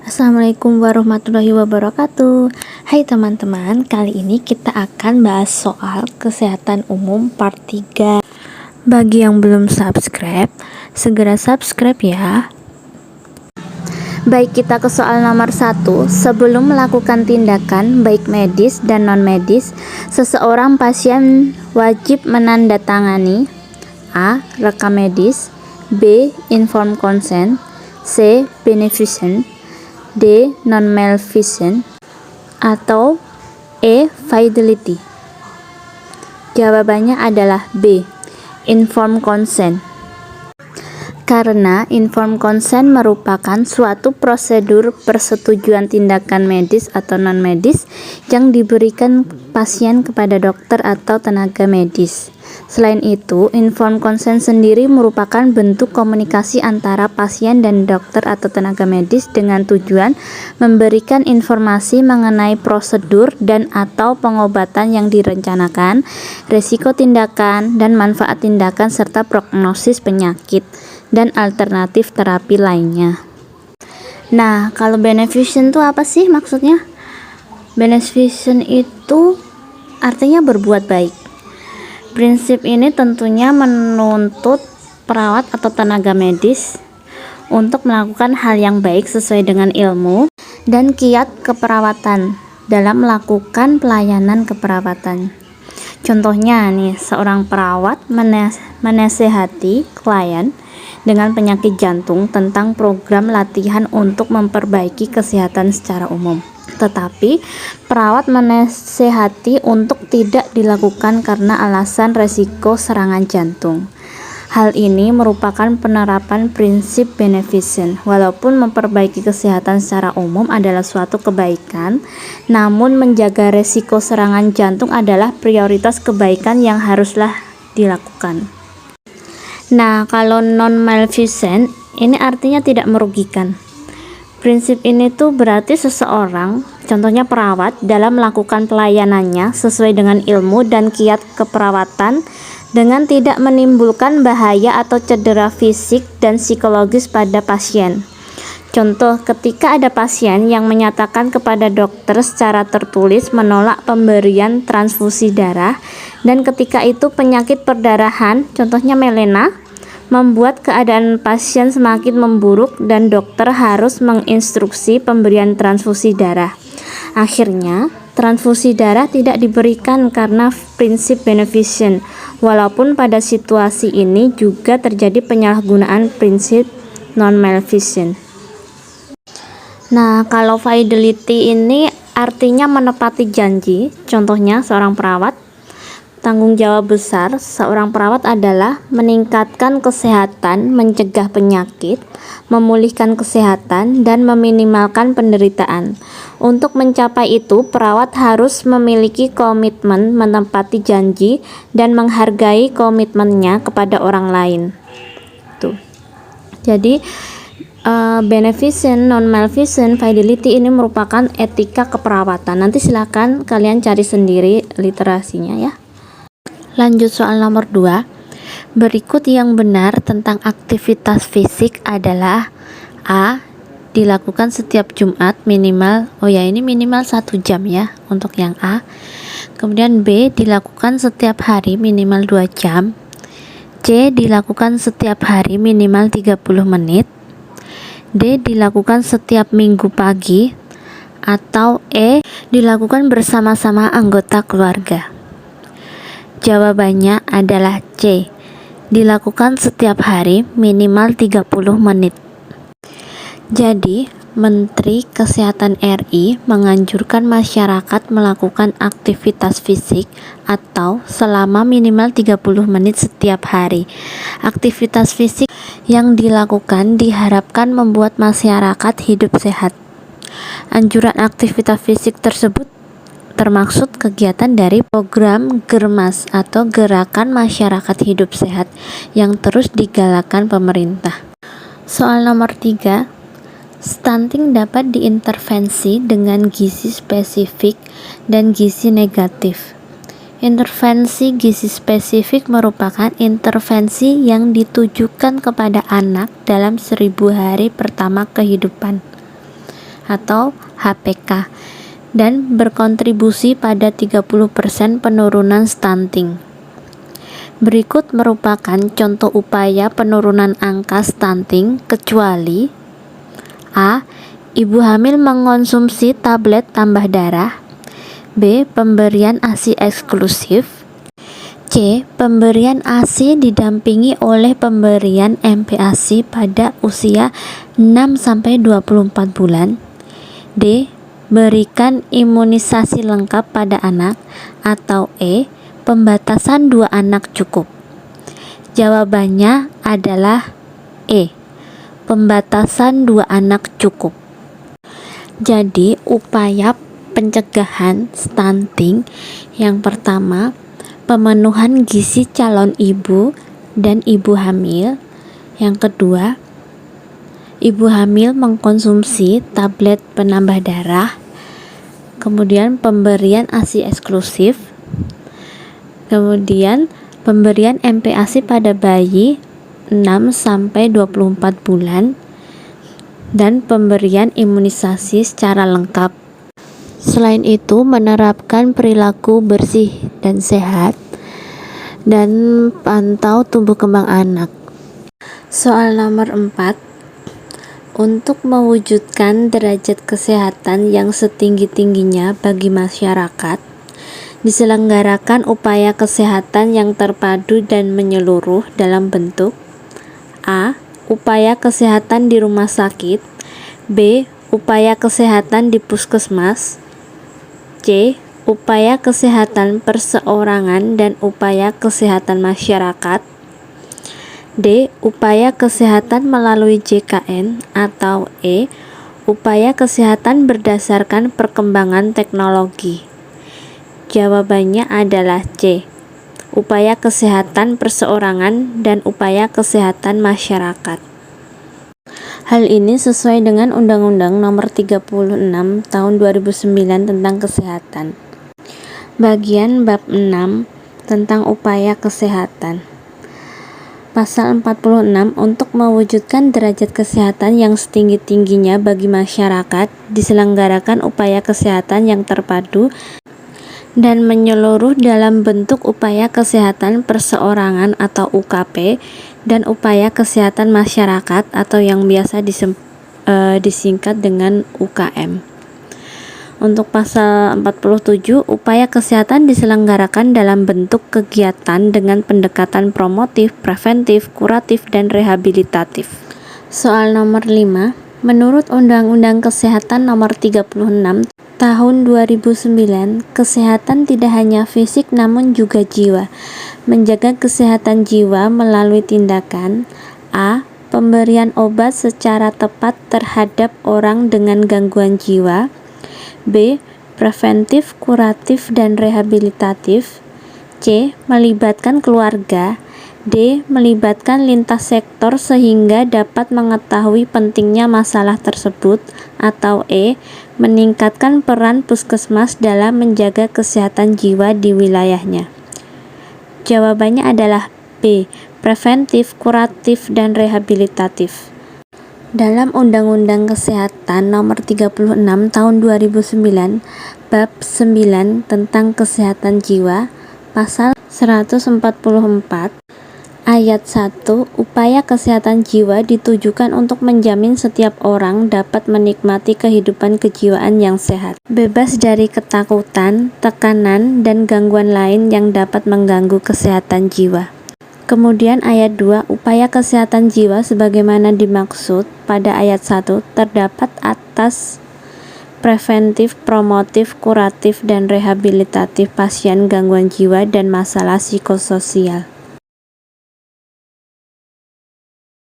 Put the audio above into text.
Assalamualaikum warahmatullahi wabarakatuh. Hai teman-teman, kali ini kita akan bahas soal kesehatan umum part 3. Bagi yang belum subscribe, segera subscribe ya. Baik, kita ke soal nomor 1. Sebelum melakukan tindakan baik medis dan non-medis, seseorang pasien wajib menandatangani A. Rekam medis, B. Informed consent, C. Beneficent, D. Non-malfeasance, atau E. Fidelity. Jawabannya adalah B. Informed consent. Karena informed consent merupakan suatu prosedur persetujuan tindakan medis atau non-medis yang diberikan pasien kepada dokter atau tenaga medis. Selain itu, informed consent sendiri merupakan bentuk komunikasi antara pasien dan dokter atau tenaga medis dengan tujuan memberikan informasi mengenai prosedur dan atau pengobatan yang direncanakan, risiko tindakan dan manfaat tindakan serta prognosis penyakit dan alternatif terapi lainnya. Nah, kalau beneficent itu apa sih maksudnya? Beneficent itu artinya berbuat baik. Prinsip ini tentunya menuntut perawat atau tenaga medis untuk melakukan hal yang baik sesuai dengan ilmu dan kiat keperawatan dalam melakukan pelayanan keperawatan. Contohnya nih, seorang perawat menasehati klien dengan penyakit jantung tentang program latihan untuk memperbaiki kesehatan secara umum. Tetapi perawat menasehati untuk tidak dilakukan karena alasan resiko serangan jantung. Hal ini merupakan penerapan prinsip beneficent. Walaupun memperbaiki kesehatan secara umum adalah suatu kebaikan, namun menjaga resiko serangan jantung adalah prioritas kebaikan yang haruslah dilakukan. Nah, kalau non-malfeasant ini artinya tidak merugikan. Prinsip ini tuh berarti seseorang, contohnya perawat, dalam melakukan pelayanannya sesuai dengan ilmu dan kiat keperawatan dengan tidak menimbulkan bahaya atau cedera fisik dan psikologis pada pasien. Contoh, ketika ada pasien yang menyatakan kepada dokter secara tertulis menolak pemberian transfusi darah, dan ketika itu penyakit perdarahan, contohnya melena, membuat keadaan pasien semakin memburuk dan dokter harus menginstruksi pemberian transfusi darah. Akhirnya, transfusi darah tidak diberikan karena prinsip beneficent, walaupun pada situasi ini juga terjadi penyalahgunaan prinsip non-malfeasant. Nah, kalau fidelity ini artinya menepati janji. Contohnya, seorang perawat, tanggung jawab besar seorang perawat adalah meningkatkan kesehatan, mencegah penyakit, memulihkan kesehatan, dan meminimalkan penderitaan. Untuk mencapai itu, perawat harus memiliki komitmen menepati janji dan menghargai komitmennya kepada orang lain. Tuh. Jadi, beneficent, non-malfeasant, fidelity ini merupakan etika keperawatan. Nanti silakan kalian cari sendiri literasinya ya. Lanjut soal nomor 2. Berikut yang benar tentang aktivitas fisik adalah A. Dilakukan setiap Jumat minimal, minimal 1 jam ya untuk yang A. Kemudian B. Dilakukan setiap hari minimal 2 jam. C. Dilakukan setiap hari minimal 30 menit. D. Dilakukan setiap minggu pagi. Atau E. Dilakukan bersama-sama anggota keluarga. Jawabannya adalah C. Dilakukan setiap hari minimal 30 menit. Jadi, Menteri Kesehatan RI menganjurkan masyarakat melakukan aktivitas fisik atau selama minimal 30 menit setiap hari. Aktivitas fisik yang dilakukan diharapkan membuat masyarakat hidup sehat. Anjuran aktivitas fisik tersebut termaksud kegiatan dari program Germas atau Gerakan Masyarakat Hidup Sehat yang terus digalakkan pemerintah. Soal nomor 3. Stunting dapat diintervensi dengan gizi spesifik dan gizi negatif. Intervensi gizi spesifik merupakan intervensi yang ditujukan kepada anak dalam 1000 hari pertama kehidupan. atau HPK dan berkontribusi pada 30% penurunan stunting. Berikut merupakan contoh upaya penurunan angka stunting kecuali A. Ibu hamil mengonsumsi tablet tambah darah. B. Pemberian ASI eksklusif. C. Pemberian ASI didampingi oleh pemberian MPASI pada usia 6-24 bulan. D. Berikan imunisasi lengkap pada anak. Atau E. Pembatasan 2 anak cukup. Jawabannya adalah E. Pembatasan 2 anak cukup. Jadi, upaya pencegahan stunting yang pertama, pemenuhan gizi calon ibu dan ibu hamil. Yang kedua, ibu hamil mengkonsumsi tablet penambah darah. Kemudian pemberian ASI eksklusif. Kemudian pemberian MPASI pada bayi 6-24 bulan dan pemberian imunisasi secara lengkap. Selain itu, menerapkan perilaku bersih dan sehat dan pantau tumbuh kembang anak. Soal nomor 4. Untuk mewujudkan derajat kesehatan yang setinggi-tingginya bagi masyarakat, diselenggarakan upaya kesehatan yang terpadu dan menyeluruh dalam bentuk A. Upaya kesehatan di rumah sakit. B. Upaya kesehatan di puskesmas. C. Upaya kesehatan perseorangan dan upaya kesehatan masyarakat. D. Upaya kesehatan melalui JKN. Atau E. Upaya kesehatan berdasarkan perkembangan teknologi. Jawabannya adalah C. Upaya kesehatan perseorangan dan upaya kesehatan masyarakat. Hal ini sesuai dengan Undang-Undang Nomor 36 Tahun 2009 tentang Kesehatan. Bagian bab 6 tentang upaya kesehatan. Pasal 46, untuk mewujudkan derajat kesehatan yang setinggi-tingginya bagi masyarakat, diselenggarakan upaya kesehatan yang terpadu dan menyeluruh dalam bentuk upaya kesehatan perseorangan atau UKP dan upaya kesehatan masyarakat atau yang biasa disingkat dengan UKM. Untuk pasal 47, upaya kesehatan diselenggarakan dalam bentuk kegiatan dengan pendekatan promotif, preventif, kuratif, dan rehabilitatif. Soal nomor 5. Menurut Undang-Undang Kesehatan Nomor 36 Tahun 2009, kesehatan tidak hanya fisik namun juga jiwa. Menjaga kesehatan jiwa melalui tindakan A. Pemberian obat secara tepat terhadap orang dengan gangguan jiwa. B. Preventif, kuratif, dan rehabilitatif. C. Melibatkan keluarga. D. Melibatkan lintas sektor sehingga dapat mengetahui pentingnya masalah tersebut. Atau E. Meningkatkan peran puskesmas dalam menjaga kesehatan jiwa di wilayahnya. Jawabannya adalah B. Preventif, kuratif, dan rehabilitatif. Dalam Undang-Undang Kesehatan Nomor 36 Tahun 2009, Bab 9 tentang Kesehatan Jiwa, Pasal 144, Ayat 1, upaya kesehatan jiwa ditujukan untuk menjamin setiap orang dapat menikmati kehidupan kejiwaan yang sehat, bebas dari ketakutan, tekanan, dan gangguan lain yang dapat mengganggu kesehatan jiwa. Kemudian ayat 2, upaya kesehatan jiwa sebagaimana dimaksud pada ayat 1 terdapat atas preventif, promotif, kuratif, dan rehabilitatif pasien gangguan jiwa dan masalah psikososial.